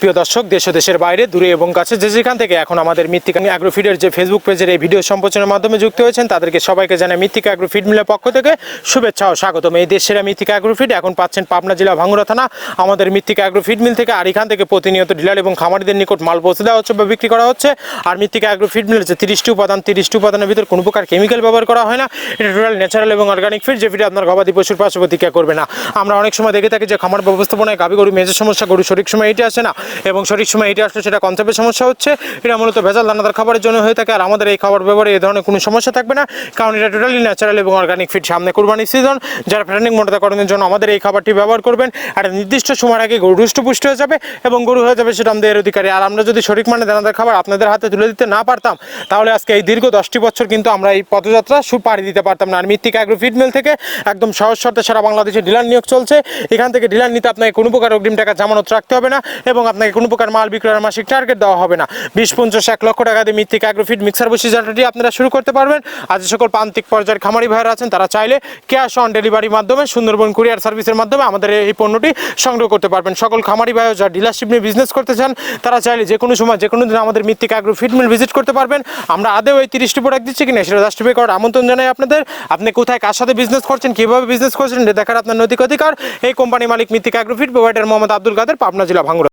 প্রিয় দর্শক, দেশ ও দেশের বাইরে, দূরে এবং কাছে যে যেখান থেকে এখন আমাদের মৃত্তিকা অ্যাগ্রোফিডের যে ফেসবুক পেজের এই ভিডিও সম্প্রচারের মাধ্যমে যুক্ত হয়েছেন তাদেরকে সবাইকে জানাই মৃত্তিকা অ্যাগ্রোফিড মিলের পক্ষ থেকে শুভেচ্ছা ও স্বাগতম। এই দেশের মৃত্তিকা অ্যাগ্রোফিড এখন পাচ্ছেন পাবনা জেলা ভাঙ্গুড়া থানা আমাদের মৃত্তিকা অ্যাগ্রোফিড মিল থেকে। আর এখান থেকে প্রতিনিয়ত ডিলার এবং খামারিদের নিকট মাল পৌঁছে দেওয়া হচ্ছে বা বিক্রি করা হচ্ছে। আর মৃত্তিকা অ্যাগ্রোফিড মিলের যে 30টি উপাদানের ভিতর কোনো প্রকার কেমিক্যাল ব্যবহার করা হয় না। এটা টোটাল ন্যাচারাল এবং অর্গানিক ফিড, যে ফিড আপনার গবাদি পশুর পাশে প্রতিক্রিয়া করবে না। আমরা অনেক সময় দেখে থাকি যে খামার ব্যবস্থাপনায় গাভী গরু মেজর সমস্যা, গরু সঠিক সময় এটি আসে না এবং সঠিক সময় এটি আসলে সেটা কনসেপ্টের সমস্যা হচ্ছে। এটা মূলত ভেজাল দানাদার খাবারের জন্য হয়ে থাকে। আর আমাদের এই খাবার ব্যবহারে এই ধরনের কোনো সমস্যা থাকবে না, কারণ এটা টোটালি ন্যাচারাল এবং অর্গানিক ফিড। সামনে কুরবানি সিজন, যারা ফ্যাটেনিং মোটাতাকরণের জন্য আমাদের এই খাবারটি ব্যবহার করবেন, আর নির্দিষ্ট সময়ের আগে গরু হৃষ্টপুষ্ট হয়ে যাবে এবং গরু হয়ে যাবে সেটা আমাদের অধিকারী। আর আমরা যদি সঠিক মানে দানাদার খাবার আপনাদের হাতে তুলে দিতে না পারতাম, তাহলে আজকে এই দীর্ঘ 10টি বছর কিন্তু আমরা এই পদযাত্রা পাড়ি দিতে পারতাম না। আর মৃত্তিকা অ্যাগ্রোফিড মিল থেকে একদম সহজ শর্তে সারা বাংলাদেশে ডিলার নিয়োগ চলছে। এখান থেকে ডিলার নিতে আপনাকে কোনো প্রকার অগ্রিম টাকা জামানত রাখতে হবে না এবং আপনাকে কোনো প্রকার মাল বিক্রয়ের মাসিক টার্গেট দেওয়া হবে না। 20, 50, 1 লক্ষ টাকা দিয়ে মৃত্তিকা অ্যাগ্রোফিড মিক্সার বসি যাত্রাটি আপনারা শুরু করতে পারবেন। আর যে সকল প্রান্তিক পর্যায়ের খামারি ভাইরা আছেন তারা চাইলে ক্যাশ অন ডেলিভারির মাধ্যমে সুন্দরবন কুরিয়ার সার্ভিসের মাধ্যমে আমাদের এই পণ্যটি সংগ্রহ করতে পারবেন। সকল খামারি ভাই যারা ডিলারশিপ নিয়ে বিজনেস করতে চান তারা চাইলে যে কোনো সময় যে কোনো দিন আমাদের মৃত্তিকা অ্যাগ্রোফিড মিল ভিজিট করতে পারবেন। আমরা আদেও এই 30টি প্রোডাক্ট দিচ্ছি কিনা সেটা জাস্টিফাই করার আমন্ত্রণ জানাই আপনাদের। আপনি কোথায় কার সাথে বিজনেস করছেন, কীভাবে বিজনেস করছেন এটা দেখার আপনার নৈতিক অধিকার। এই কোম্পানি মালিক মৃত্তিকা অ্যাগ্রোফিড প্রোভাইডার মোহাম্মদ আব্দুল কাদের, পাবনা জেলা ভাঙ্গুড়া।